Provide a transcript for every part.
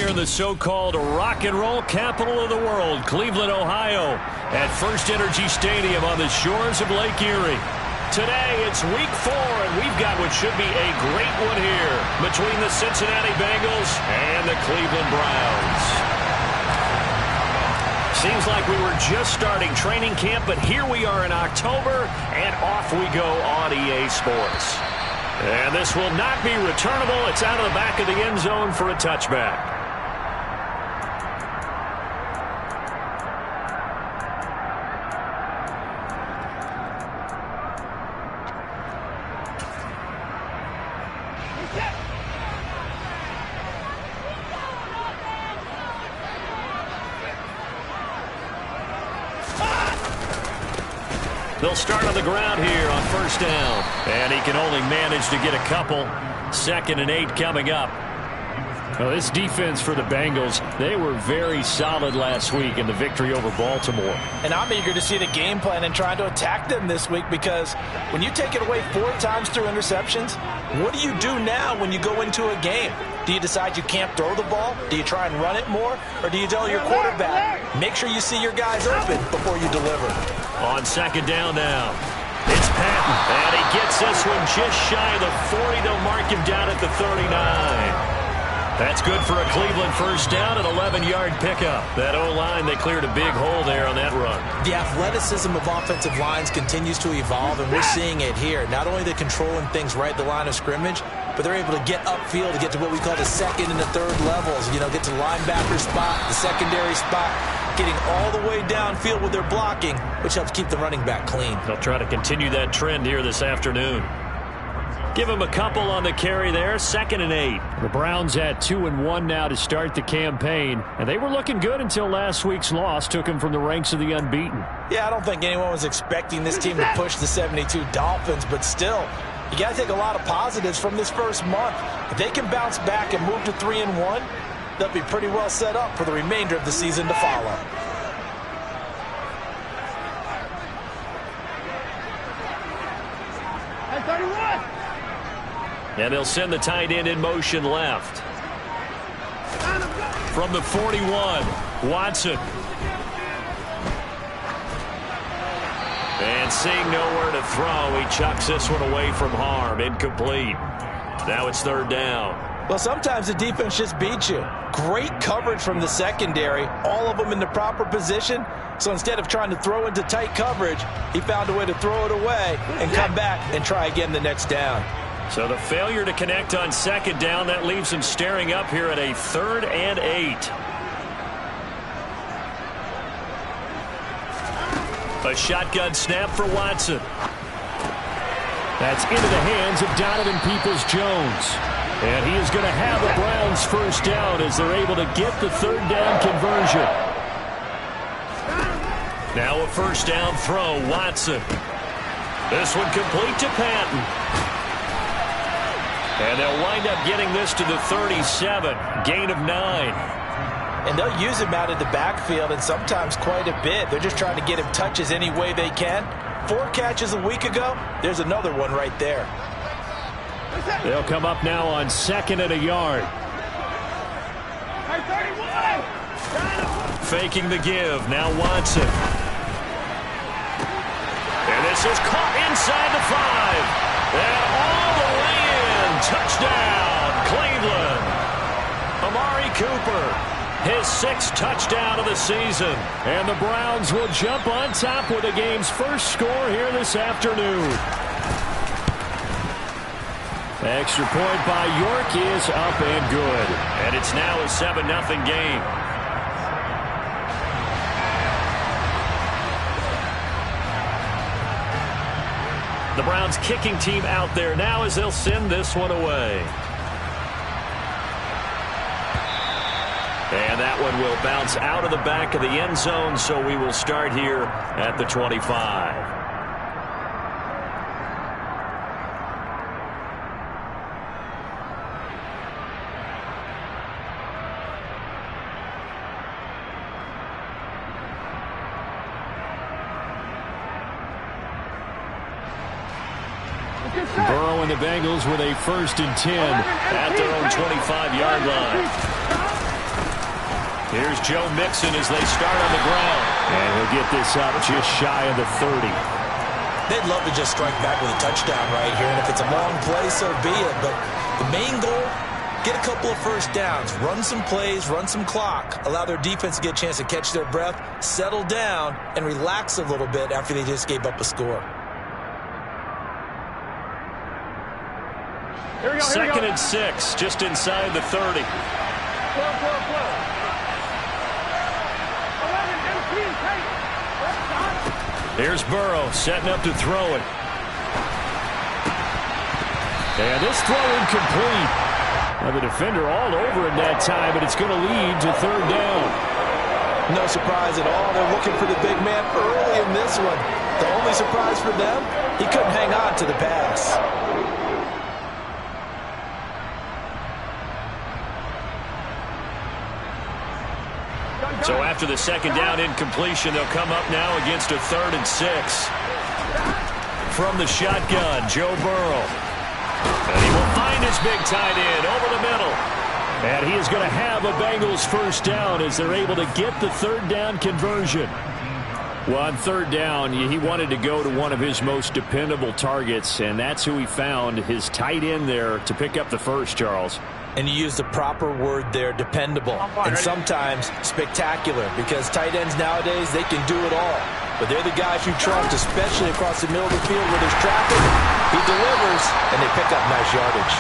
here in the so-called rock and roll capital of the world, Cleveland, Ohio, at First Energy Stadium on the shores of Lake Erie. Today, it's week 4, and we've got what should be a great one here between the Cincinnati Bengals and the Cleveland Browns. Seems like we were just starting training camp, but here we are in October, and off we go on EA Sports. And this will not be returnable. It's out of the back of the end zone for a touchback. They'll start on the ground here on first down. And he can only manage to get a couple. 2nd and 8 coming up. Well, this defense for the Bengals, they were very solid last week in the victory over Baltimore. And I'm eager to see the game plan and trying to attack them this week, because when you take it away 4 times through interceptions, what do you do now when you go into a game? Do you decide you can't throw the ball? Do you try and run it more? Or do you tell your quarterback, make sure you see your guys open before you deliver? On 2nd down now, it's Patton, and he gets this one just shy of the 40. They'll mark him down at the 39. That's good for a Cleveland first down, an 11-yard pickup. That O-line, they cleared a big hole there on that run. The athleticism of offensive lines continues to evolve, and we're seeing it here. Not only they're controlling things right at the line of scrimmage, but they're able to get upfield to get to what we call the 2nd and the 3rd levels. You know, get to the linebacker spot, the secondary spot, getting all the way downfield with their blocking, which helps keep the running back clean. They'll try to continue that trend here this afternoon. Give him a couple on the carry there. 2nd and 8. The Browns at 2-1 now to start the campaign. And they were looking good until last week's loss took them from the ranks of the unbeaten. Yeah, I don't think anyone was expecting this team to push the 72 Dolphins, but still, you got to take a lot of positives from this first month. If they can bounce back and move to 3-1, they'll be pretty well set up for the remainder of the season to follow. And they'll send the tight end in motion left. From the 41, Watson. And seeing nowhere to throw, he chucks this one away from harm. Incomplete. Now it's 3rd down. Well, sometimes the defense just beats you. Great coverage from the secondary, all of them in the proper position. So instead of trying to throw into tight coverage, he found a way to throw it away and come back and try again the next down. So the failure to connect on 2nd down, that leaves him staring up here at a 3rd and 8. A shotgun snap for Watson. That's into the hands of Donovan Peoples-Jones. And he is going to have the Browns first down as they're able to get the 3rd down conversion. Now a first down throw, Watson. This one complete to Patton. And they'll wind up getting this to the 37, gain of 9. And they'll use him out of the backfield, and sometimes quite a bit. They're just trying to get him touches any way they can. 4 catches a week ago, there's another one right there. They'll come up now on 2nd and a yard. Faking the give, now Watson. And this is caught inside the 5. And all the way in. Touchdown, Cleveland. Amari Cooper, his 6th touchdown of the season. And the Browns will jump on top with the game's first score here this afternoon. Extra point by York is up and good. And it's now a 7-0 game. The Browns kicking team out there now as they'll send this one away. And that one will bounce out of the back of the end zone, so we will start here at the 25. Burrow and the Bengals with a 1st and 10 at their own 25-yard line. Here's Joe Mixon as they start on the ground. And he'll get this up just shy of the 30. They'd love to just strike back with a touchdown right here, and if it's a long play, so be it. But the main goal, get a couple of first downs, run some plays, run some clock, allow their defense to get a chance to catch their breath, settle down, and relax a little bit after they just gave up a score. Here we go, Second and 6, just inside the 30. Here's Burrow setting up to throw it. And this throw incomplete. Now the defender all over it that time, but it's going to lead to third down. No surprise at all. They're looking for the big man early in this one. The only surprise for them, he couldn't hang on to the pass. So after the second down incompletion, they'll come up now against a 3rd and 6. From the shotgun, Joe Burrow. And he will find his big tight end over the middle. And he is going to have a Bengals first down as they're able to get the third down conversion. Well, on third down, he wanted to go to one of his most dependable targets, and that's who he found, his tight end there, to pick up the first, Charles. And you use the proper word there, dependable, and sometimes spectacular, because tight ends nowadays, they can do it all. But they're the guys you trust, especially across the middle of the field where there's traffic. He delivers, and they pick up nice yardage.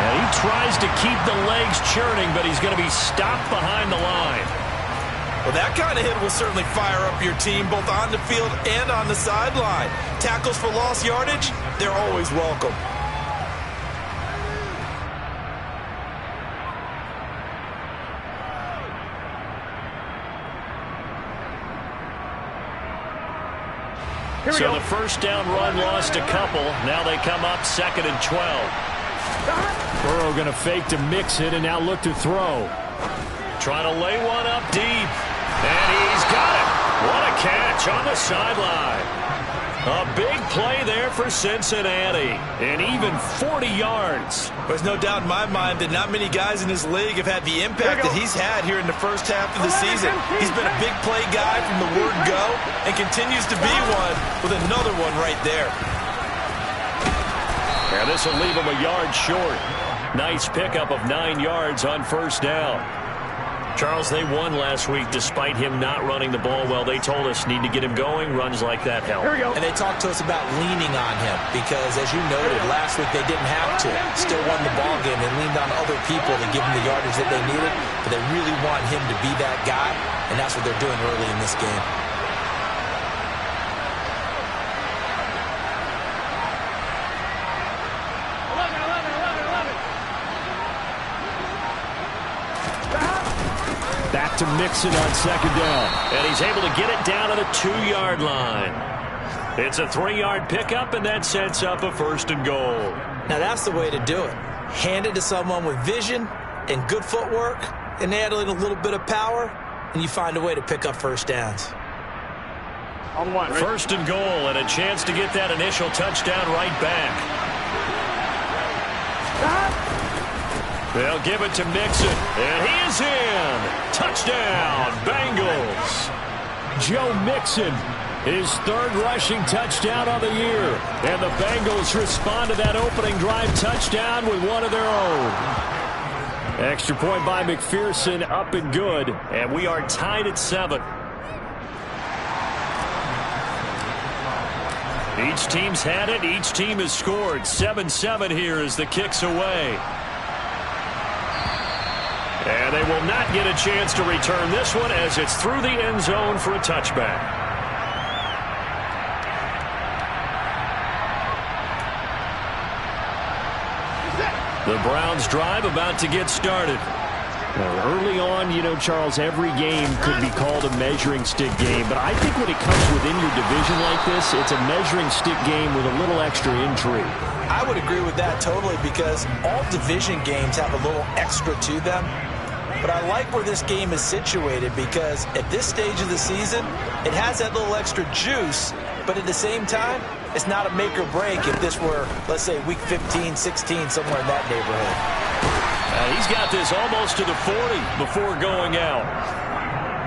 And he tries to keep the legs churning, but he's going to be stopped behind the line. Well, that kind of hit will certainly fire up your team, both on the field and on the sideline. Tackles for lost yardage, they're always welcome. So the first down run lost a couple. Now they come up 2nd and 12. Burrow going to fake to mix it and now look to throw. Trying to lay one up deep. And he's got it. What a catch on the sideline. A big play there for Cincinnati. And even 40 yards. There's no doubt in my mind that not many guys in this league have had the impact that he's had here in the first half of the season. He's been a big play guy from the word go and continues to be one with another one right there. And this will leave him a yard short. Nice pickup of 9 yards on first down. Charles, they won last week despite him not running the ball well. They told us need to get him going. Runs like that help. Here we go. And they talked to us about leaning on him because, as you noted, last week they didn't have to. Still won the ball game. They leaned on other people to give them the yardage that they needed, but they really want him to be that guy, and that's what they're doing early in this game. Back to Mixon on second down. And he's able to get it down to the 2-yard line. It's a 3-yard pickup, and that sets up a 1st and goal. Now that's the way to do it. Hand it to someone with vision and good footwork, and add in a little bit of power, and you find a way to pick up first downs. On one, right? 1st and goal, and a chance to get that initial touchdown right back. They'll give it to Mixon, and he is in. Touchdown, Bengals. Joe Mixon, his 3rd rushing touchdown of the year. And the Bengals respond to that opening drive touchdown with one of their own. Extra point by McPherson, up and good. And we are tied at 7. Each team's had it. Each team has scored. 7-7 here as the kick's away. And they will not get a chance to return this one as it's through the end zone for a touchback. The Browns drive about to get started. Early on, you know, Charles, every game could be called a measuring stick game. But I think when it comes within your division like this, it's a measuring stick game with a little extra intrigue. I would agree with that totally because all division games have a little extra to them. But I like where this game is situated because at this stage of the season, it has that little extra juice, but at the same time, it's not a make or break if this were, let's say, week 15, 16, somewhere in that neighborhood. He's got this almost to the 40 before going out.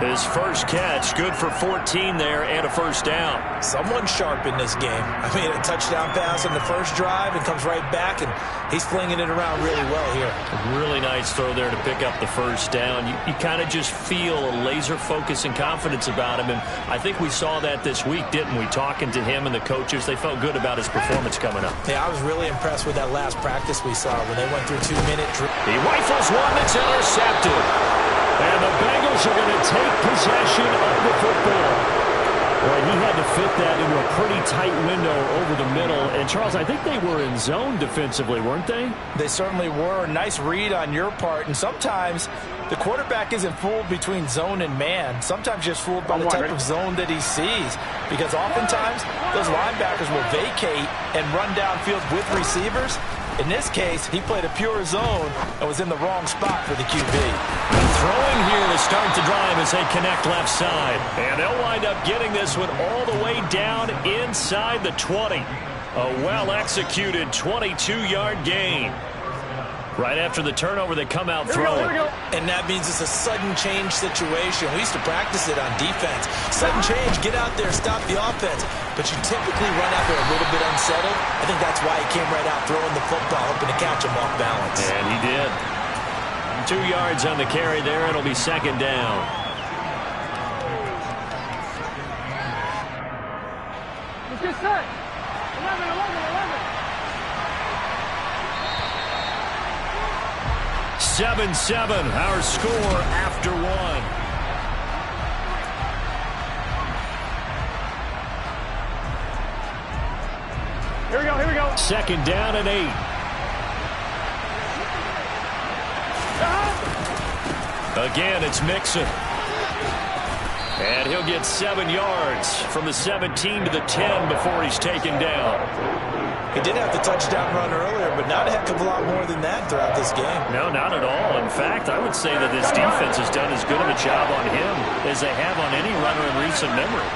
His first catch, good for 14 there and a first down. Someone's sharp in this game. I mean, a touchdown pass on the first drive and comes right back, and he's flinging it around really well here. A really nice throw there to pick up the first down. You kind of just feel a laser focus and confidence about him, and I think we saw that this week, didn't we? Talking to him and the coaches, they felt good about his performance coming up. Yeah, I was really impressed with that last practice we saw when they went through 2-minute drill. He rifles one that's intercepted. And the Bengals are going to take possession of the football. Boy, he had to fit that into a pretty tight window over the middle. And, Charles, I think they were in zone defensively, weren't they? They certainly were. Nice read on your part. And sometimes the quarterback isn't fooled between zone and man. Sometimes just fooled by the type of zone that he sees. Because oftentimes those linebackers will vacate and run downfield with receivers. In this case, he played a pure zone and was in the wrong spot for the QB. Throwing here to start the drive as they connect left side. And they'll wind up getting this one all the way down inside the 20. A well-executed 22-yard gain. Right after the turnover, they come out throwing. And that means it's a sudden change situation. We used to practice it on defense. Sudden change, get out there, stop the offense. But you typically run out there a little bit unsettled. I think that's why he came right out throwing the football, hoping to catch him off balance. And he did. 2 yards on the carry there. It'll be second down. Let's get set. 11. 7-7, our score after one. Here we go. Second down and 8. Again, it's Mixon. And he'll get 7 yards from the 17 to the 10 before he's taken down. He did have the touchdown run earlier, but not a heck of a lot more than that throughout this game. No, not at all. In fact, I would say that this defense has done as good of a job on him as they have on any runner in recent memory.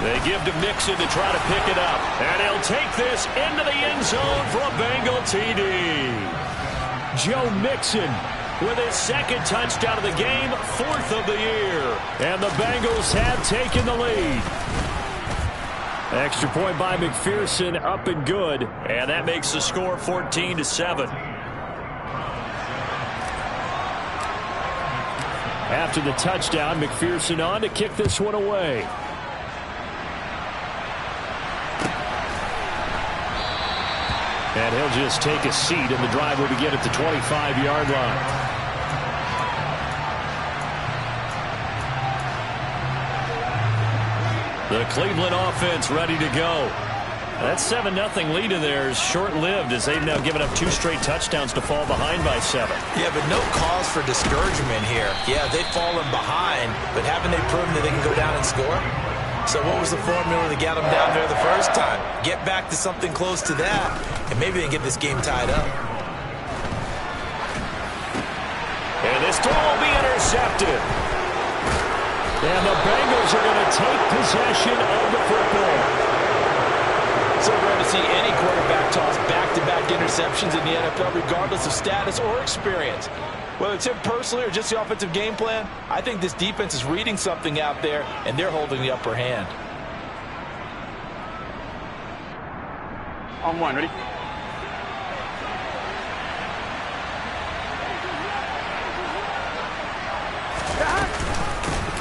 They give to Mixon to try to pick it up. And he'll take this into the end zone for a Bengal TD. Joe Mixon with his second touchdown of the game, 4th of the year. And the Bengals have taken the lead. Extra point by McPherson, up and good. And that makes the score 14-7. After the touchdown, McPherson on to kick this one away. And he'll just take a seat, and the drive will begin at the 25-yard line. The Cleveland offense ready to go. That 7-0 lead in there is short-lived as they've now given up 2 straight touchdowns to fall behind by 7. Yeah, but no cause for discouragement here. Yeah, they've fallen behind, but haven't they proven that they can go down and score? So what was the formula to get them down there the first time? Get back to something close to that, and maybe they can get this game tied up. And this throw will be intercepted. And the Bengals are going to take possession of the football. So rare to see any quarterback toss back-to-back interceptions in the NFL, regardless of status or experience. Whether it's him personally or just the offensive game plan, I think this defense is reading something out there, and they're holding the upper hand. On one, ready?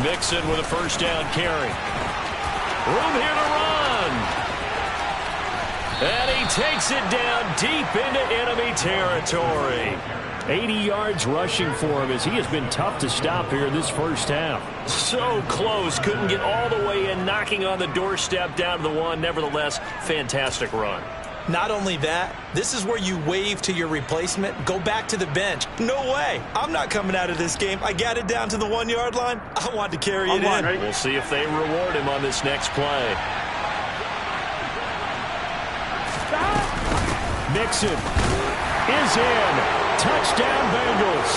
Mixon with a first down carry. Room here to run. And he takes it down deep into enemy territory. 80 yards rushing for him as he has been tough to stop here in this first half. So close. Couldn't get all the way in, knocking on the doorstep down to the 1. Nevertheless, fantastic run. Not only that, this is where you wave to your replacement, go back to the bench. No way. I'm not coming out of this game. I got it down to the 1-yard line. I want to carry it in. We'll see if they reward him on this next play. Mixon is in. Touchdown, Bengals.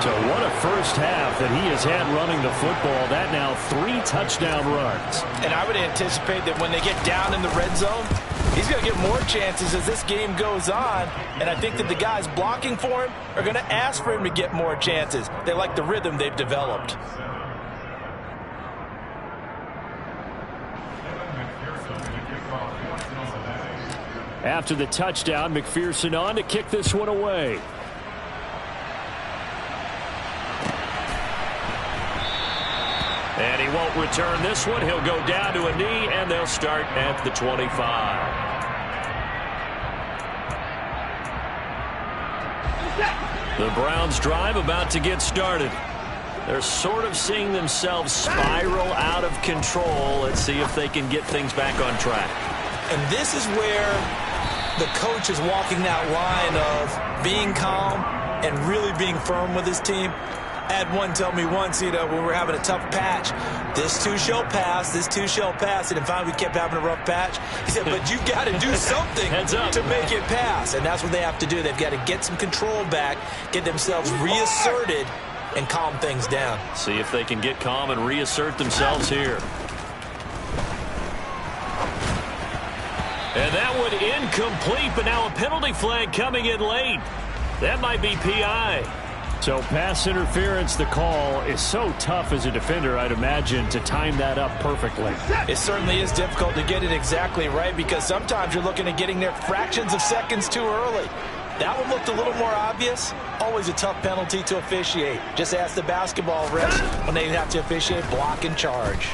So what a first half that he has had running the football. That now 3 touchdown runs. And I would anticipate that when they get down in the red zone, He's going to get more chances as this game goes on, and I think that the guys blocking for him are going to ask for him to get more chances. They like the rhythm they've developed. After the touchdown, McPherson on to kick this one away. And he won't return this one. He'll go down to a knee, and they'll start at the 25. The Browns drive about to get started. They're sort of seeing themselves spiral out of control. Let's see if they can get things back on track. And this is where the coach is walking that line of being calm and really being firm with his team. I had one tell me once, when we were having a tough patch, this too shall pass, this too shall pass. And finally we kept having a rough patch. He said, but you got to do something to make it pass. And that's what they have to do. They've got to get some control back, get themselves reasserted, and calm things down. See if they can get calm and reassert themselves here. And that one incomplete, but now a penalty flag coming in late. That might be PI. So pass interference, the call is so tough as a defender, I'd imagine, to time that up perfectly. It certainly is difficult to get it exactly right because sometimes you're looking at getting there fractions of seconds too early. That one looked a little more obvious. Always a tough penalty to officiate. Just ask the basketball refs when they have to officiate block and charge.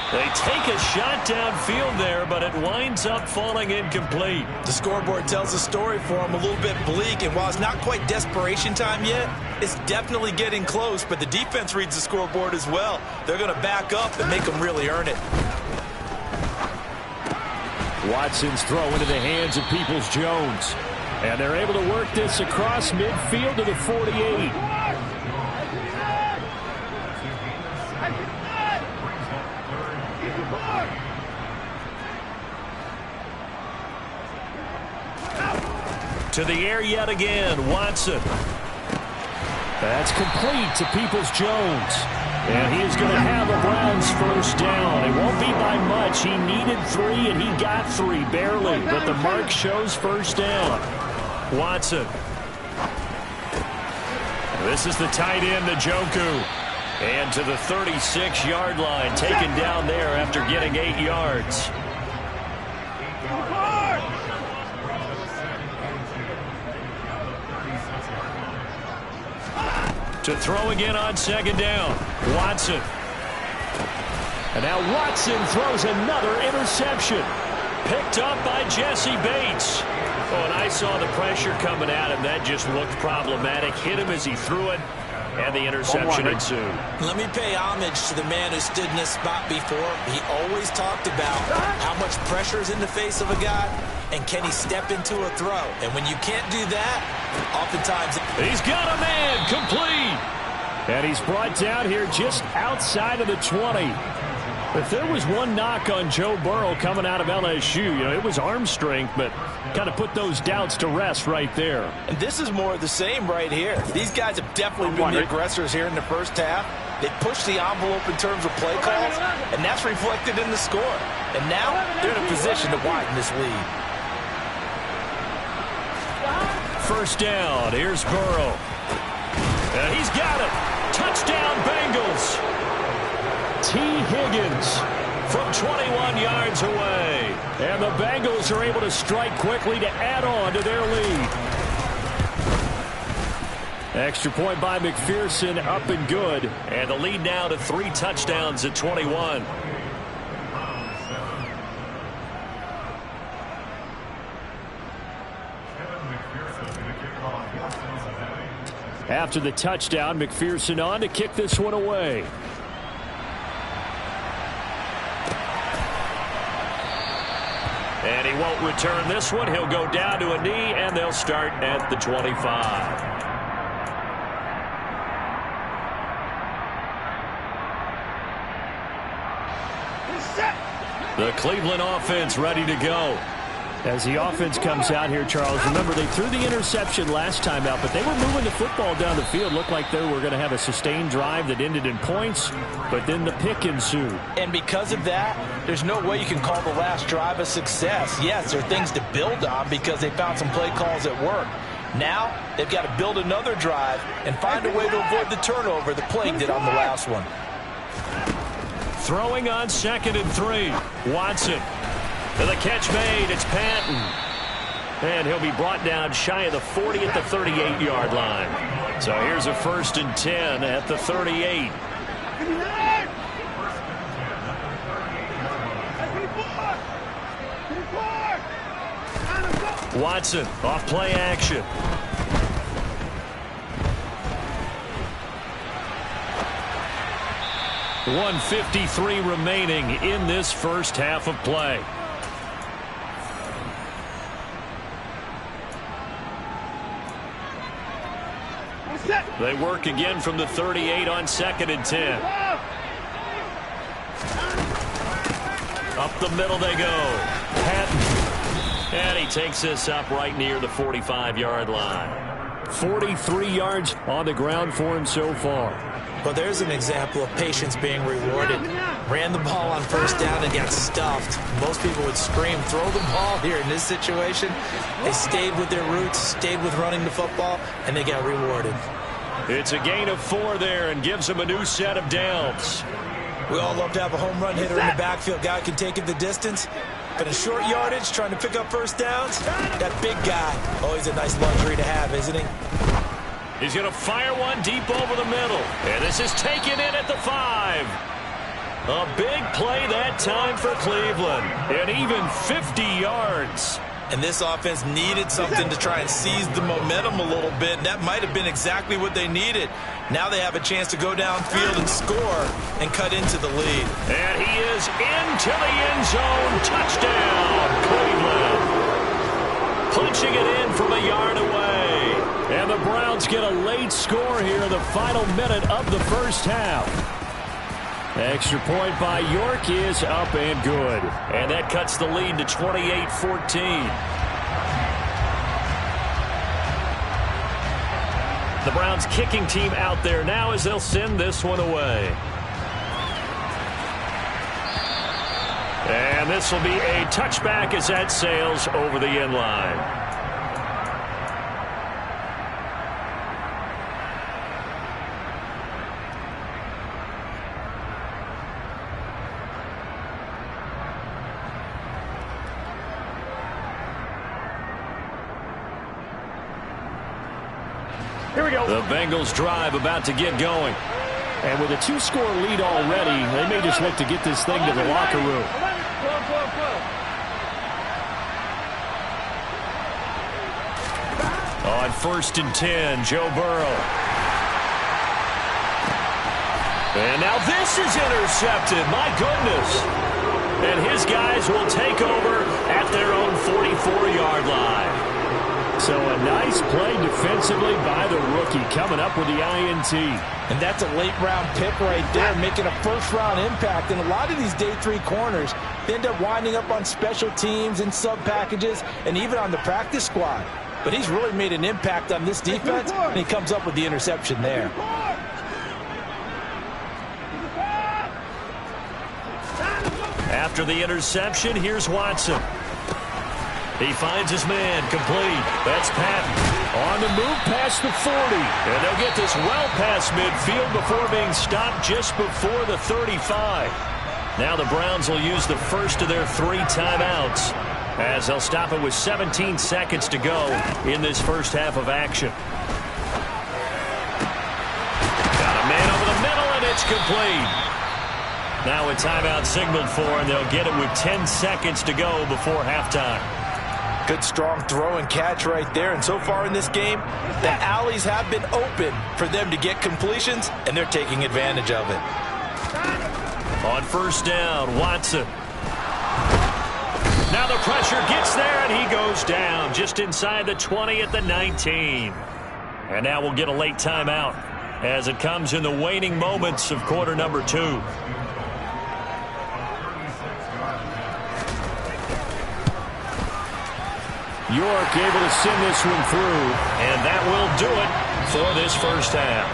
They take a shot downfield there, but it winds up falling incomplete. The scoreboard tells a story for them, a little bit bleak, and while it's not quite desperation time yet, it's definitely getting close, but the defense reads the scoreboard as well. They're going to back up and make them really earn it. Watson's throw into the hands of Peoples-Jones. And they're able to work this across midfield to the 48. To the air yet again, Watson. That's complete to Peoples-Jones. And he is going to have a Browns first down. It won't be by much. He needed 3, and he got 3, barely. But the mark shows first down. Watson. This is the tight end, Njoku. And to the 36-yard line, taken down there after getting 8 yards. To throw again on second down, Watson. And now Watson throws another interception. Picked up by Jesse Bates. Oh, and I saw the pressure coming at him. That just looked problematic. Hit him as he threw it, and the interception ensued. Let me pay homage to the man who stood in this spot before. He always talked about how much pressure is in the face of a guy, and can he step into a throw? And when you can't do that, oftentimes... He's got a man, complete. And he's brought down here just outside of the 20. If there was one knock on Joe Burrow coming out of LSU, it was arm strength, but kind of put those doubts to rest right there. And this is more of the same right here. These guys have definitely been the aggressors here in the first half. They pushed the envelope in terms of play calls, and that's reflected in the score. And now they're in a position to widen this lead. First down, here's Burrow. And he's got it. Touchdown, Bengals. T. Higgins from 21 yards away. And the Bengals are able to strike quickly to add on to their lead. Extra point by McPherson, up and good. And the lead now to 3 touchdowns at 21. After the touchdown, McPherson on to kick this one away. And he won't return this one. He'll go down to a knee, and they'll start at the 25. The Cleveland offense ready to go. As the offense comes out here, Charles, remember they threw the interception last time out, but they were moving the football down the field. Looked like they were going to have a sustained drive that ended in points, but then the pick ensued. And because of that, there's no way you can call the last drive a success. Yes, there are things to build on because they found some play calls that work. Now, they've got to build another drive and find a way to avoid the turnover the plague did on the last one. Throwing on 2nd and 3. Watson. And the catch made. It's Patton. And he'll be brought down shy of the 40 at the 38-yard line. So here's a 1st and 10 at the 38. Watson off play action. .153 remaining in this first half of play. They work again from the 38 on 2nd and 10. Up the middle they go. Patton. And he takes this up right near the 45-yard line. 43 yards on the ground for him so far. Well, there's an example of patience being rewarded. Ran the ball on 1st down and got stuffed. Most people would scream, throw the ball here. In this situation, they stayed with their roots, stayed with running the football, and they got rewarded. It's a gain of 4 there and gives them a new set of downs. We all love to have a home run hitter in the backfield. Guy can take it the distance. But in short yardage, trying to pick up 1st downs, that big guy, always a nice luxury to have, isn't he? He's going to fire one deep over the middle. And this is taken in at the 5. A big play that time for Cleveland. And even 50 yards. And this offense needed something to try and seize the momentum a little bit. And that might have been exactly what they needed. Now they have a chance to go downfield and score and cut into the lead. And he is into the end zone. Touchdown, Cleveland. Punching it in from a yard away. And the Browns get a late score here in the final minute of the first half. Extra point by York is up and good. And that cuts the lead to 28-14. The Browns kicking team out there now as they'll send this one away. And this will be a touchback as that sails over the end line. Here we go. The Bengals drive about to get going. And with a 2-score lead already, they may just look to get this thing to the locker room. On 1st and 10, Joe Burrow. And now this is intercepted. My goodness. And his guys will take over at their own 44-yard line. So a nice play defensively by the rookie coming up with the INT. And that's a late-round pick right there, making a first-round impact. And a lot of these day 3 corners, they end up winding up on special teams and sub-packages and even on the practice squad. But he's really made an impact on this defense, and he comes up with the interception there. After the interception, here's Watson. He finds his man, complete. That's Patton. On the move past the 40. And they'll get this well past midfield before being stopped just before the 35. Now the Browns will use the first of their 3 timeouts as they'll stop it with 17 seconds to go in this first half of action. Got a man over the middle, and it's complete. Now a timeout signaled for, and they'll get it with 10 seconds to go before halftime. Good strong throw and catch right there. And so far in this game, the alleys have been open for them to get completions, and they're taking advantage of it. On 1st down, Watson. Now the pressure gets there, and he goes down just inside the 20 at the 19. And now we'll get a late timeout as it comes in the waning moments of quarter number 2. York able to send this one through. And that will do it for this first half.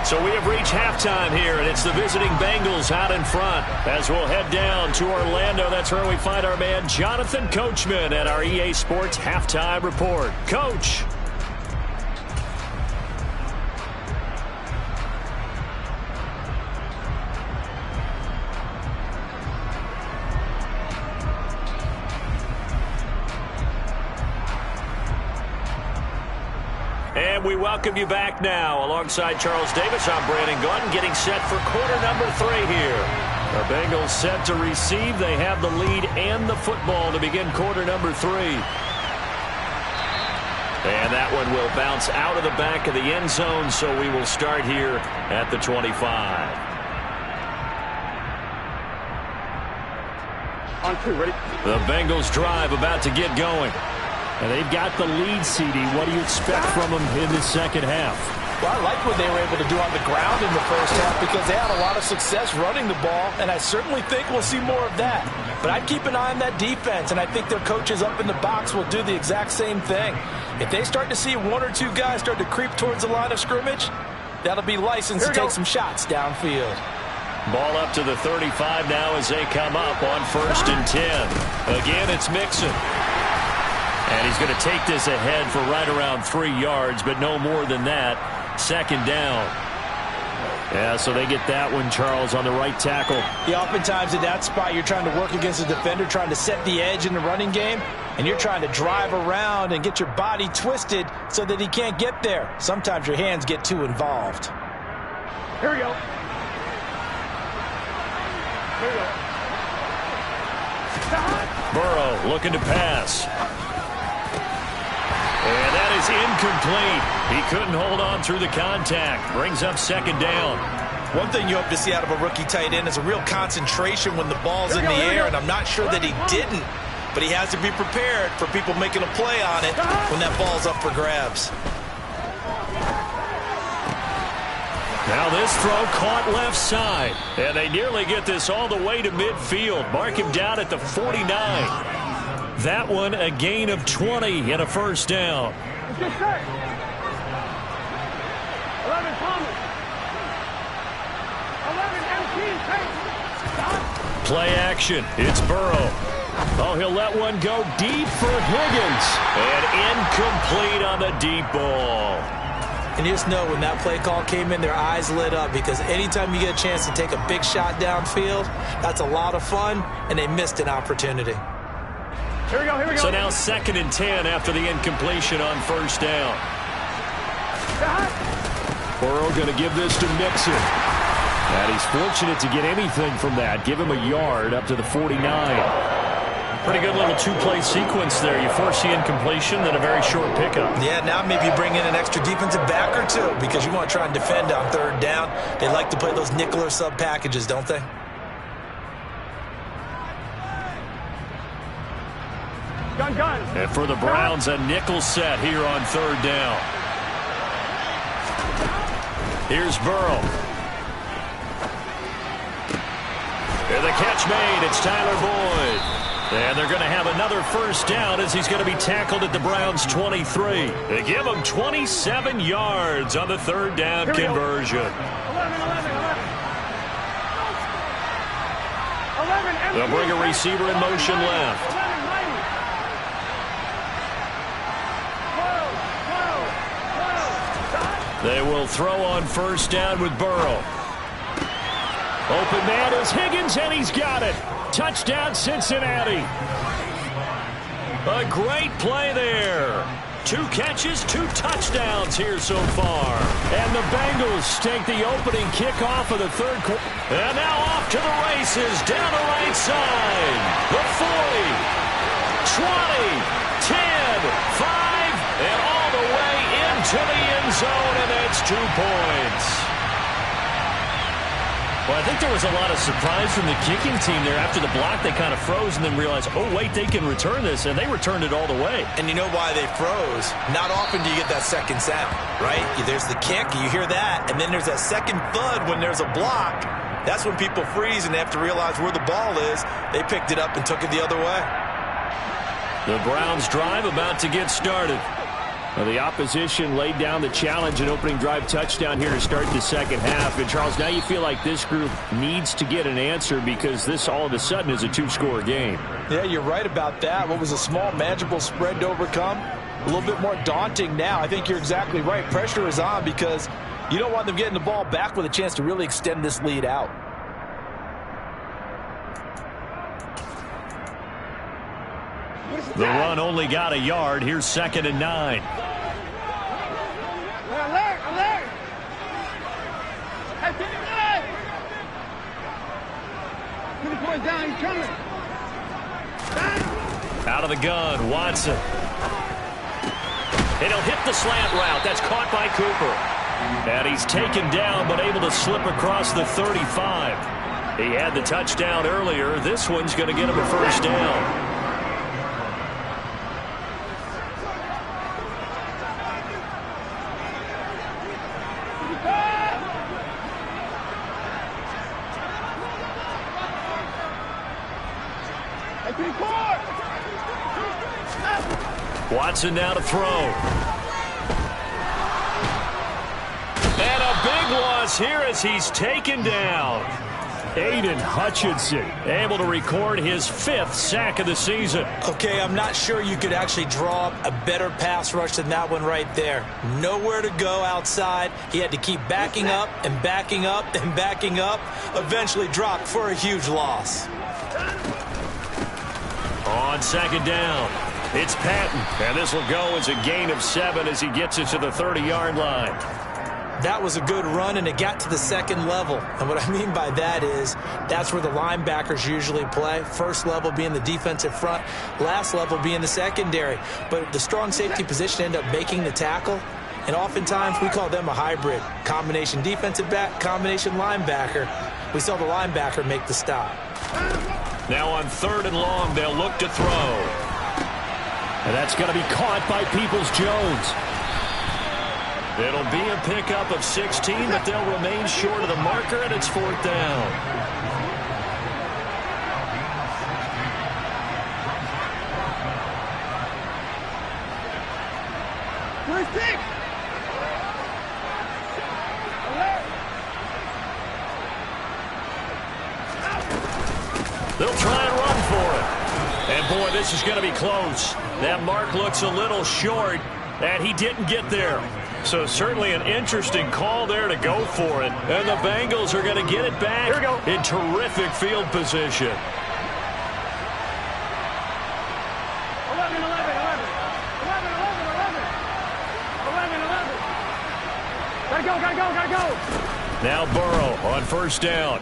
So we have reached halftime here, and it's the visiting Bengals out in front. As we'll head down to Orlando, that's where we find our man Jonathan Coachman at our EA Sports Halftime Report. Coach. And we welcome you back now. Alongside Charles Davis, I'm Brandon Gordon, getting set for quarter number 3 here. The Bengals set to receive. They have the lead and the football to begin quarter number 3. And that one will bounce out of the back of the end zone, so we will start here at the 25. On 2, ready? The Bengals drive about to get going. And they've got the lead, CD. What do you expect from them in the second half? Well, I like what they were able to do on the ground in the first half because they had a lot of success running the ball, and I certainly think we'll see more of that. But I'd keep an eye on that defense, and I think their coaches up in the box will do the exact same thing. If they start to see 1 or 2 guys start to creep towards the line of scrimmage, that'll be license to take some shots downfield. Ball up to the 35 now as they come up on 1st and 10. Again, it's Mixon. And he's going to take this ahead for right around 3 yards, but no more than that. 2nd down. Yeah, so they get that one, Charles, on the right tackle. Yeah, oftentimes at that spot, you're trying to work against a defender, trying to set the edge in the running game, and you're trying to drive around and get your body twisted so that he can't get there. Sometimes your hands get too involved. Here we go. Here we go. Burrow looking to pass. And that is incomplete. He couldn't hold on through the contact. Brings up 2nd down. One thing you hope to see out of a rookie tight end is a real concentration when the ball's in the air, and I'm not sure that he didn't, but he has to be prepared for people making a play on it when that ball's up for grabs. Now this throw caught left side, and they nearly get this all the way to midfield. Mark him down at the 49. That one a gain of 20 and a 1st down. Let's get set. 11 Thomas. 11 MT. Stop. Play action. It's Burrow. Oh, he'll let one go deep for Higgins. And incomplete on the deep ball. And you just know when that play call came in, their eyes lit up because anytime you get a chance to take a big shot downfield, that's a lot of fun, and they missed an opportunity. Here we go, here we go. So now 2nd and 10 after the incompletion on 1st down. Burrow going to give this to Mixon. And he's fortunate to get anything from that. Give him a yard up to the 49. Pretty good little 2-play sequence there. You force the incompletion, then a very short pickup. Yeah, now maybe you bring in an extra defensive back or 2 because you want to try and defend on 3rd down. They like to play those nickel or sub packages, don't they? Gun. And for the Browns, a nickel set here on 3rd down. Here's Burrow. And the catch made. It's Tyler Boyd. And they're going to have another 1st down as he's going to be tackled at the Browns' 23. They give him 27 yards on the 3rd down conversion. 11. They'll bring a receiver in motion left. They will throw on 1st down with Burrow. Open man is Higgins, and he's got it. Touchdown, Cincinnati. A great play there. 2 catches, 2 touchdowns here so far. And the Bengals take the opening kickoff of the 3rd quarter. And now off to the races, down the right side. The 40, 20, 10, 5, and all the way into the end zone, and that's 2 points. Well, I think there was a lot of surprise from the kicking team there. After the block, they kind of froze and then realized, oh, wait, they can return this, and they returned it all the way. And you know why they froze? Not often do you get that 2nd sound, right? There's the kick, you hear that, and then there's that 2nd thud when there's a block. That's when people freeze and they have to realize where the ball is. They picked it up and took it the other way. The Browns drive about to get started. Well, the opposition laid down the challenge, an opening drive touchdown here to start the second half. And, Charles, now you feel like this group needs to get an answer because this all of a sudden is a two-score game. Yeah, you're right about that. What was a small, manageable spread to overcome? A little bit more daunting now. I think you're exactly right. Pressure is on because you don't want them getting the ball back with a chance to really extend this lead out. The run only got a yard. Here's 2nd and 9. Alert! Alert! Hey, 59! 2 points down, he's coming. Out of the gun, Watson. And he'll hit the slant route. That's caught by Cooper. And he's taken down but able to slip across the 35. He had the touchdown earlier. This one's going to get him a first down. Watson now to throw. And a big loss here as he's taken down. Aiden Hutchinson able to record his 5th sack of the season. Okay, I'm not sure you could actually draw up a better pass rush than that one right there. Nowhere to go outside. He had to keep backing up and backing up and backing up. Eventually dropped for a huge loss. On 2nd down, it's Patton. And this will go as a gain of 7 as he gets it to the 30-yard line. That was a good run, and it got to the 2nd level. And what I mean by that is that's where the linebackers usually play. First level being the defensive front, last level being the secondary. But the strong safety position ended up making the tackle, and oftentimes we call them a hybrid. Combination defensive back, combination linebacker. We saw the linebacker make the stop. Now on 3rd and long, they'll look to throw. And that's going to be caught by Peoples-Jones. It'll be a pickup of 16, but they'll remain short of the marker, and it's 4th down. They'll try and run for it. And, boy, this is going to be close. That mark looks a little short, and he didn't get there. So certainly an interesting call there to go for it. And the Bengals are going to get it back in terrific field position. 11. Gotta go. Now Burrow on 1st down.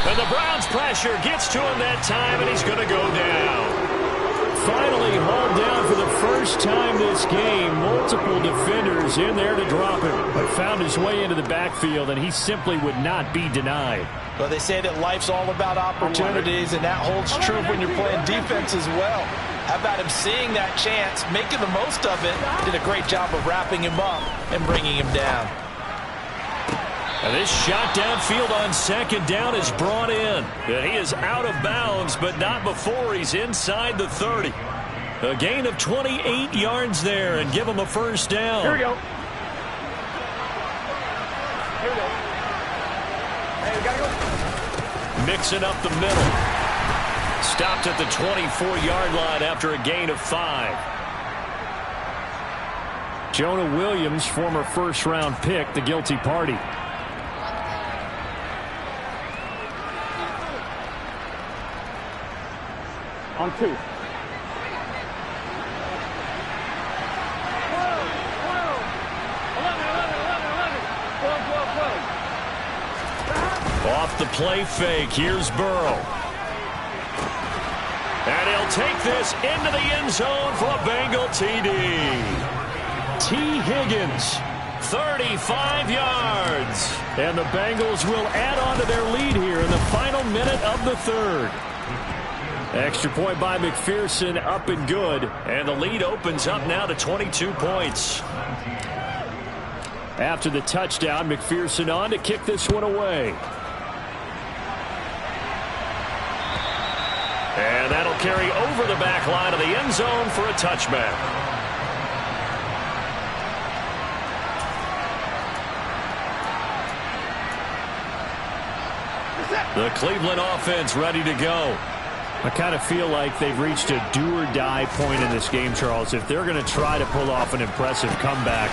And the Browns pressure gets to him that time, and he's going to go down. Finally hauled down for the first time this game. Multiple defenders in there to drop him, but found his way into the backfield, and he simply would not be denied. Well, they say that life's all about opportunities, and that holds true when you're playing defense as well. How about him seeing that chance, making the most of it, did a great job of wrapping him up and bringing him down. And this shot downfield on 2nd down is brought in. And he is out of bounds, but not before he's inside the 30. A gain of 28 yards there and give him a first down. Here we go. Hey, we gotta go. Mixing up the middle. Stopped at the 24-yard line after a gain of 5. Jonah Williams, former first-round pick, the guilty party. On 2. 12. Off the play fake, here's Burrow. And he'll take this into the end zone for a Bengal TD. T. Higgins, 35 yards. And the Bengals will add on to their lead here in the final minute of the 3rd. Extra point by McPherson, up and good. And the lead opens up now to 22 points. After the touchdown, McPherson on to kick this one away. And that'll carry over the back line of the end zone for a touchback. The Cleveland offense ready to go. I kind of feel like they've reached a do-or-die point in this game, Charles. If they're going to try to pull off an impressive comeback,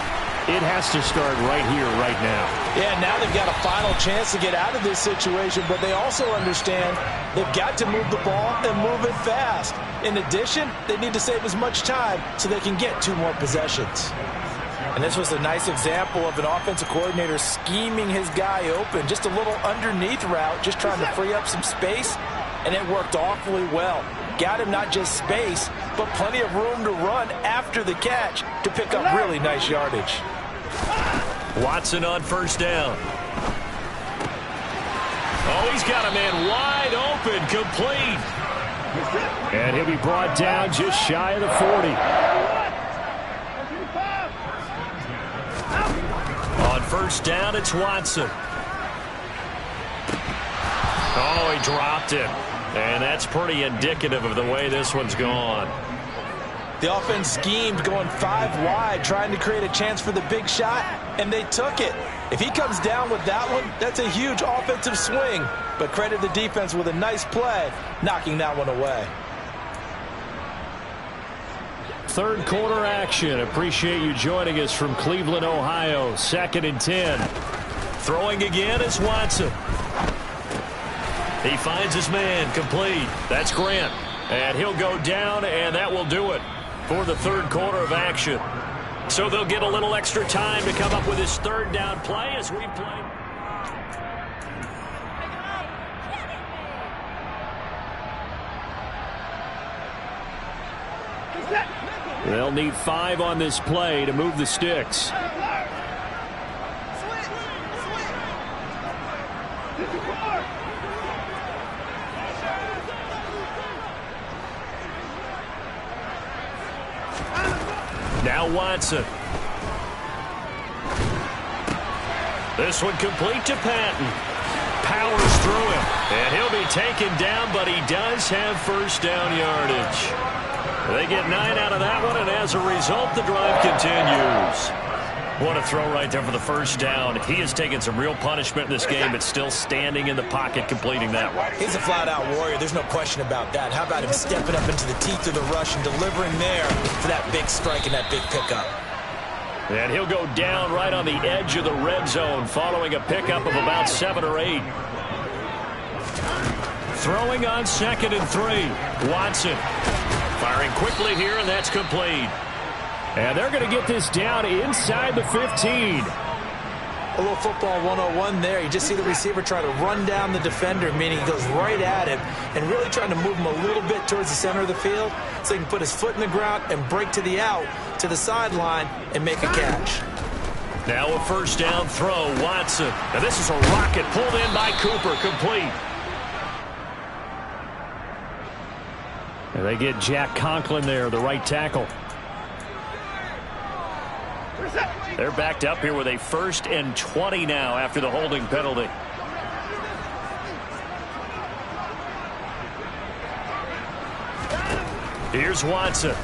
it has to start right here, right now. Yeah, now they've got a final chance to get out of this situation, but they also understand they've got to move the ball and move it fast. In addition, they need to save as much time so they can get 2 more possessions. And this was a nice example of an offensive coordinator scheming his guy open. Just a little underneath route, just trying to free up some space, and it worked awfully well. Got him not just space, but plenty of room to run after the catch to pick up really nice yardage. Watson on first down. Oh, he's got a man wide open, complete. And he'll be brought down just shy of the 40. On first down, it's Watson. Oh, he dropped it. And that's pretty indicative of the way this one's gone. The offense schemed going 5 wide, trying to create a chance for the big shot, and they took it. If he comes down with that one, that's a huge offensive swing. But credit the defense with a nice play, knocking that one away. Third quarter action. Appreciate you joining us from Cleveland, Ohio. 2nd and 10. Throwing again is Watson. He finds his man, complete. That's Grant. And he'll go down, and that will do it for the third quarter of action. So they'll get a little extra time to come up with his third down play as we play. They'll need 5 on this play to move the sticks. Now Watson. This one complete to Patton. Powers through him. And he'll be taken down, but he does have first down yardage. They get 9 out of that one, and as a result, the drive continues. What a throw right there for the first down. He has taken some real punishment in this game, but still standing in the pocket completing that one. He's a flat-out warrior. There's no question about that. How about him stepping up into the teeth of the rush and delivering there for that big strike and that big pickup? And he'll go down right on the edge of the red zone following a pickup of about 7 or 8. Throwing on 2nd and 3. Watson firing quickly here, and that's complete. And they're going to get this down inside the 15. A little football 101 there. You just see the receiver try to run down the defender, meaning he goes right at him and really trying to move him a little bit towards the center of the field so he can put his foot in the ground and break to the out, to the sideline, and make a catch. Now a first down throw, Watson. And this is a rocket pulled in by Cooper, complete. And they get Jack Conklin there, the right tackle. They're backed up here with a 1st and 20 now after the holding penalty. Here's Watson.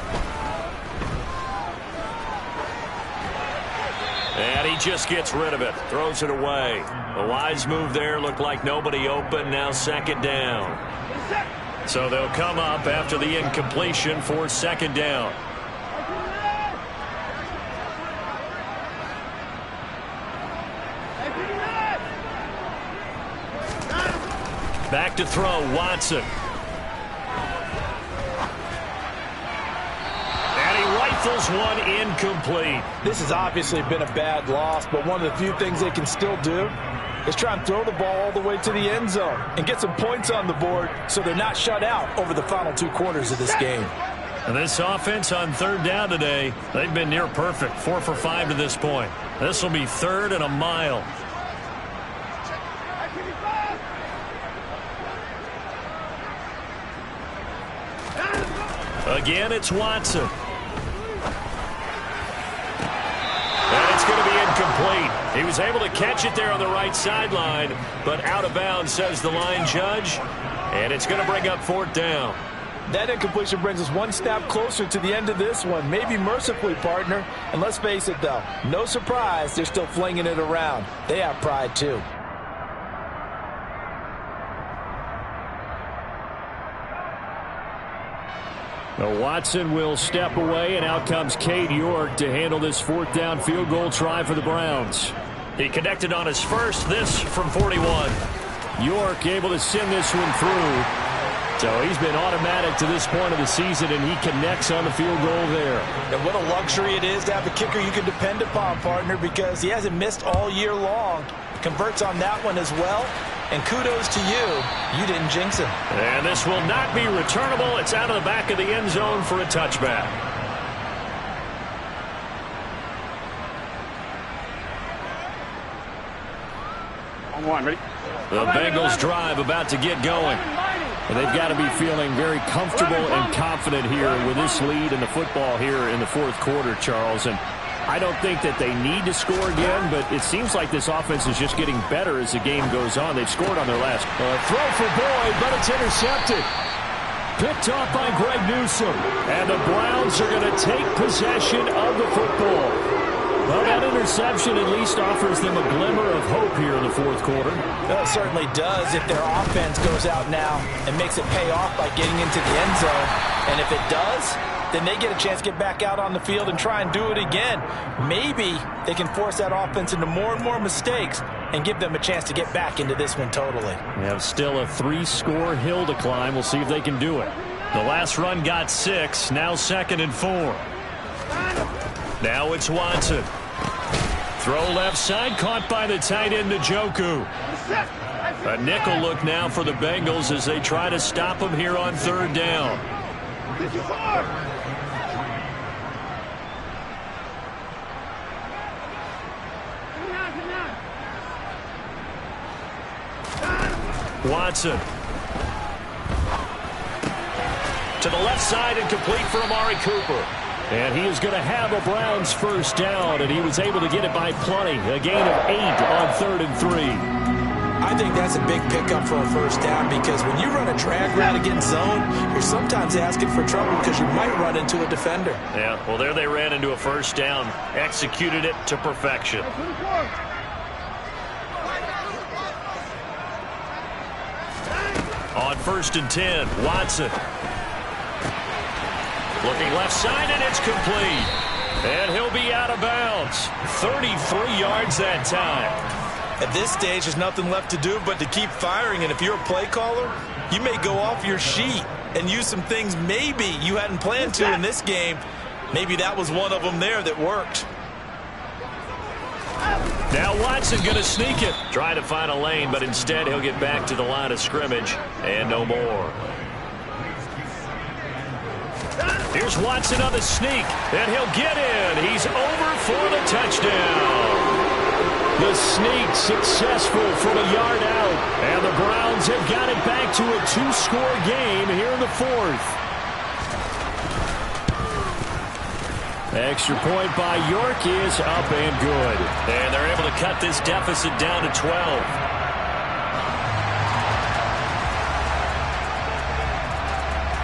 And he just gets rid of it. Throws it away. A wise move there. Looked like nobody open. Now 2nd down. So they'll come up after the incompletion for 2nd down. Back to throw, Watson. And he rifles one incomplete. This has obviously been a bad loss, but one of the few things they can still do is try and throw the ball all the way to the end zone and get some points on the board so they're not shut out over the final 2 quarters of this game. And this offense on 3rd down today, they've been near perfect. 4 for 5 to this point. This will be 3rd and a mile. Again, it's Watson. And it's going to be incomplete. He was able to catch it there on the right sideline, but out of bounds, says the line judge. And it's going to bring up 4th down. That incompletion brings us one snap closer to the end of this one. Maybe mercifully, partner. And let's face it, though, no surprise, they're still flinging it around. They have pride, too. Now Watson will step away, and out comes Cade York to handle this 4th down field goal try for the Browns. He connected on his first, this from 41. York able to send this one through. So he's been automatic to this point of the season, and he connects on the field goal there. And what a luxury it is to have a kicker you can depend upon, partner, because he hasn't missed all year long. Converts on that one as well. And kudos to you. You didn't jinx him. And this will not be returnable. It's out of the back of the end zone for a touchback. On 1, ready? The Bengals drive about to get going. And they've got to be feeling very comfortable and confident here with this lead in the football here in the 4th quarter, Charles. And I don't think that they need to score again, but it seems like this offense is just getting better as the game goes on. They've scored on their last throw for Boyd, but it's intercepted. Picked off by Greg Newsome. And the Browns are going to take possession of the football. Well, that interception at least offers them a glimmer of hope here in the 4th quarter. Well, it certainly does if their offense goes out now and makes it pay off by getting into the end zone. And if it does, then they get a chance to get back out on the field and try and do it again. Maybe they can force that offense into more and more mistakes and give them a chance to get back into this one totally. We have still a 3-score hill to climb. We'll see if they can do it. The last run got 6. Now 2nd and 4. Now it's Watson. Throw left side, caught by the tight end, Njoku. A nickel look now for the Bengals as they try to stop him here on 3rd down. Watson. To the left side and complete for Amari Cooper. And he is going to have a Browns 1st down, and he was able to get it by plenty. A gain of 8 on 3rd and 3. I think that's a big pickup for a 1st down because when you run a drag route against zone, you're sometimes asking for trouble because you might run into a defender. Yeah, well, there they ran into a 1st down. Executed it to perfection. On 1st and 10, Watson. Looking left side, and it's complete. And he'll be out of bounds. 33 yards that time. At this stage, there's nothing left to do but to keep firing. And if you're a play caller, you may go off your sheet and use some things maybe you hadn't planned to in this game. Maybe that was one of them there that worked. Now Watson going to sneak it. Try to find a lane, but instead he'll get back to the line of scrimmage. And no more. Here's Watson on the sneak, and he'll get in. He's over for the touchdown. The sneak successful from a yard out, and the Browns have got it back to a 2-score game here in the 4th. Extra point by York is up and good. And they're able to cut this deficit down to 12.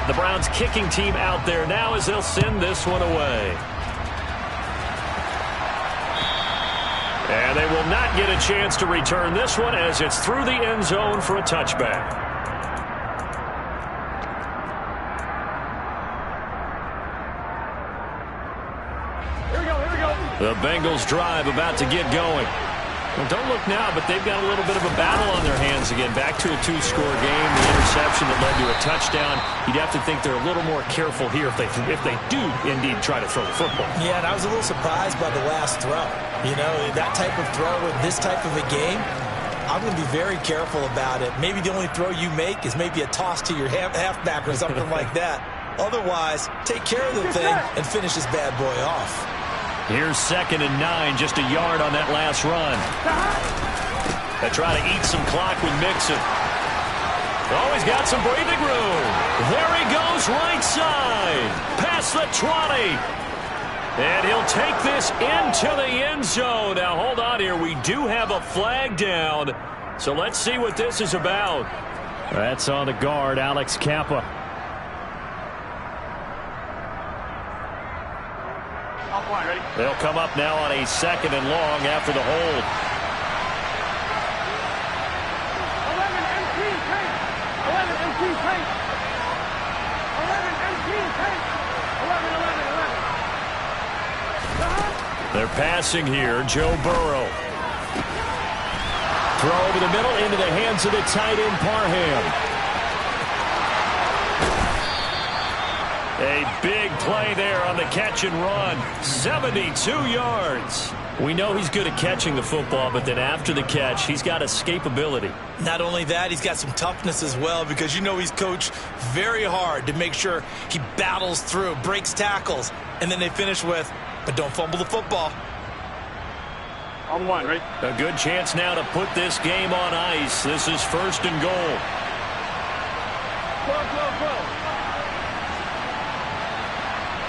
The Browns kicking team out there now as they'll send this one away. And they will not get a chance to return this one as it's through the end zone for a touchback. Here we go. The Bengals drive about to get going. Well, don't look now, but they've got a little bit of a battle on their hands again. Back to a 2-score game. The interception that led to a touchdown. You'd have to think they're a little more careful here if they do indeed try to throw the football. Yeah, and I was a little surprised by the last throw. You know, that type of throw in this type of a game, I'm going to be very careful about it. Maybe the only throw you make is maybe a toss to your halfback or something like that. Otherwise, take care of the thing and finish this bad boy off. Here's 2nd and 9, just a yard on that last run. They try to eat some clock with Mixon. Oh, he's got some breathing room. There he goes, right side. Past the 20. And he'll take this into the end zone. Now, hold on here. We do have a flag down. So let's see what this is about. That's on the guard, Alex Kappa. Ready? They'll come up now on a 2nd and long after the hold. 11 MT tank. 11 MT tank. 11 MT tank. 11. They're passing here. Joe Burrow. Throw over the middle into the hands of the tight end Parham. A big play there on the catch and run. 72 yards. We know he's good at catching the football, but then after the catch, he's got escapability. Not only that, he's got some toughness as well, because you know he's coached very hard to make sure he battles through, breaks tackles, and then they finish with, but don't fumble the football. On one, ready? A good chance now to put this game on ice. This is 1st and goal. Go.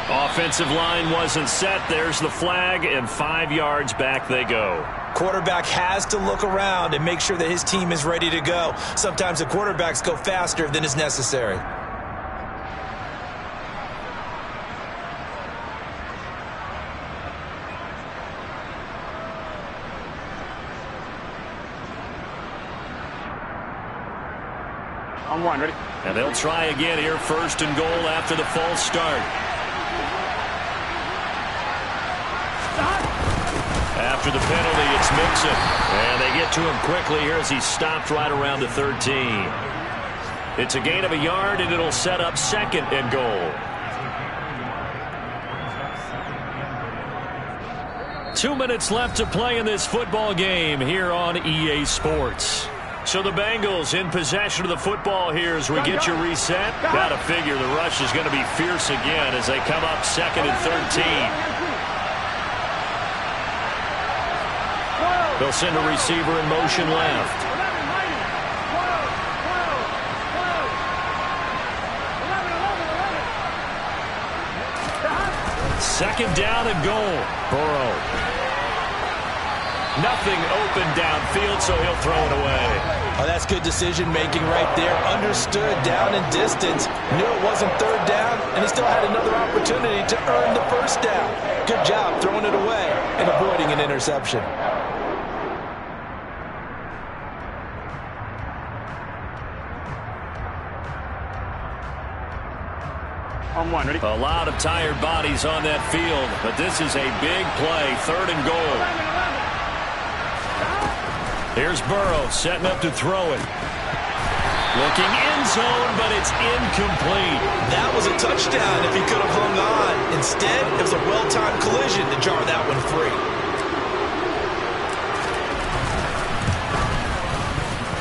Offensive line wasn't set. There's the flag, and 5 yards back they go. Quarterback has to look around and make sure that his team is ready to go. Sometimes the quarterbacks go faster than is necessary. On one, ready? And they'll try again here, 1st and goal after the false start. After the penalty, it's Mixon. And they get to him quickly here as he stopped right around the 13. It's a gain of a yard, and it'll set up 2nd and goal. 2 minutes left to play in this football game here on EA Sports. So the Bengals in possession of the football here as we get you reset. Got to figure the rush is going to be fierce again as they come up 2nd and 13. They'll send a receiver in motion left. 2nd down and goal. Burrow. Nothing open downfield, so he'll throw it away. Oh, that's good decision-making right there. Understood down and distance. Knew it wasn't 3rd down, and he still had another opportunity to earn the 1st down. Good job throwing it away and avoiding an interception. On one, ready? A lot of tired bodies on that field, but this is a big play. 3rd and goal. Here's Burrow setting up to throw it. Looking end zone, but it's incomplete. That was a touchdown if he could have hung on. Instead, it was a well-timed collision to jar that one free.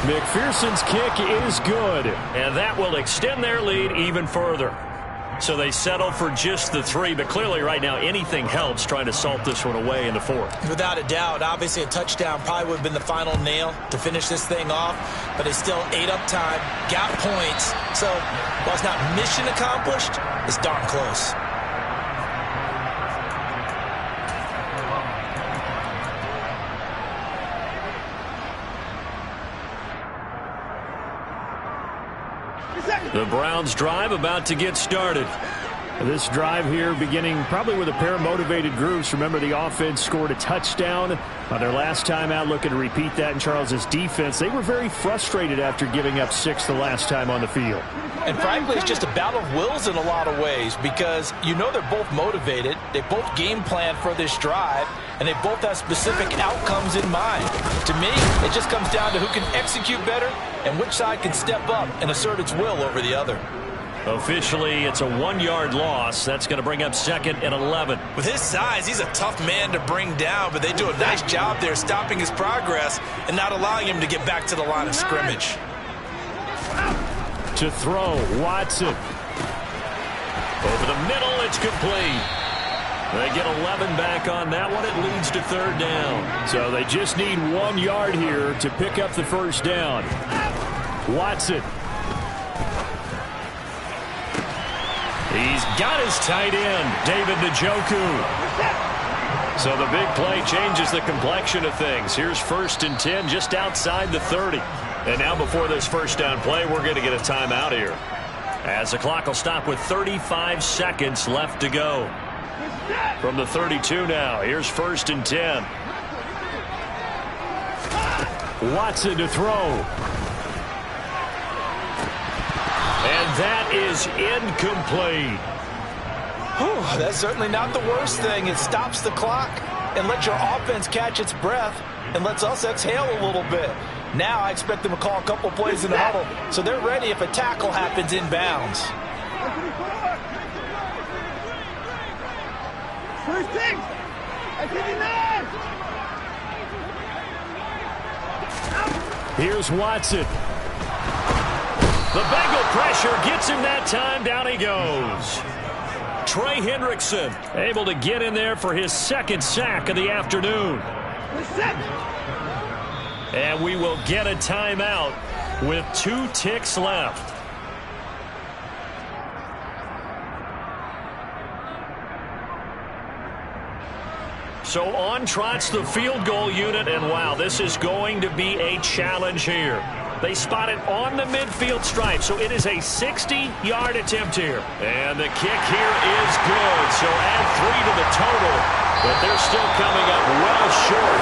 McPherson's kick is good. And that will extend their lead even further. So they settle for just the 3, but clearly right now anything helps trying to salt this one away in the 4th. Without a doubt, obviously a touchdown probably would have been the final nail to finish this thing off, but they still ate up time, got points. So while it's not mission accomplished, it's darn close. The Browns drive about to get started. This drive here beginning probably with a pair of motivated groups. Remember, the offense scored a touchdown on their last time out, looking to repeat that in Charles's defense. They were very frustrated after giving up 6 the last time on the field. And frankly, it's just a battle of wills in a lot of ways, because you know they're both motivated, they both game plan for this drive, and they both have specific outcomes in mind. To me, it just comes down to who can execute better and which side can step up and assert its will over the other. Officially, it's a 1-yard loss. That's going to bring up 2nd and 11. With his size, he's a tough man to bring down, but they do a nice job there stopping his progress and not allowing him to get back to the line of scrimmage. To throw, Watson. Over the middle, it's complete. They get 11 back on that one. It leads to 3rd down. So they just need 1 yard here to pick up the 1st down. Watson. He's got his tight end, David Njoku. So the big play changes the complexion of things. Here's 1st and 10 just outside the 30. And now before this first down play, we're going to get a timeout here, as the clock will stop with 35 seconds left to go. From the 32 now, here's 1st and 10. Watson to throw. And that is incomplete. Whew, that's certainly not the worst thing. It stops the clock and lets your offense catch its breath and lets us exhale a little bit. Now I expect them to call a couple plays in the huddle, so they're ready if a tackle happens inbounds. Here's Watson. The Bengal pressure gets him that time. Down he goes. Trey Hendrickson able to get in there for his 2nd sack of the afternoon. And we will get a timeout with 2 ticks left. So on trots the field goal unit, and wow, this is going to be a challenge here. They spot it on the midfield stripe, so it is a 60-yard attempt here. And the kick here is good, so add 3 to the total, but they're still coming up well short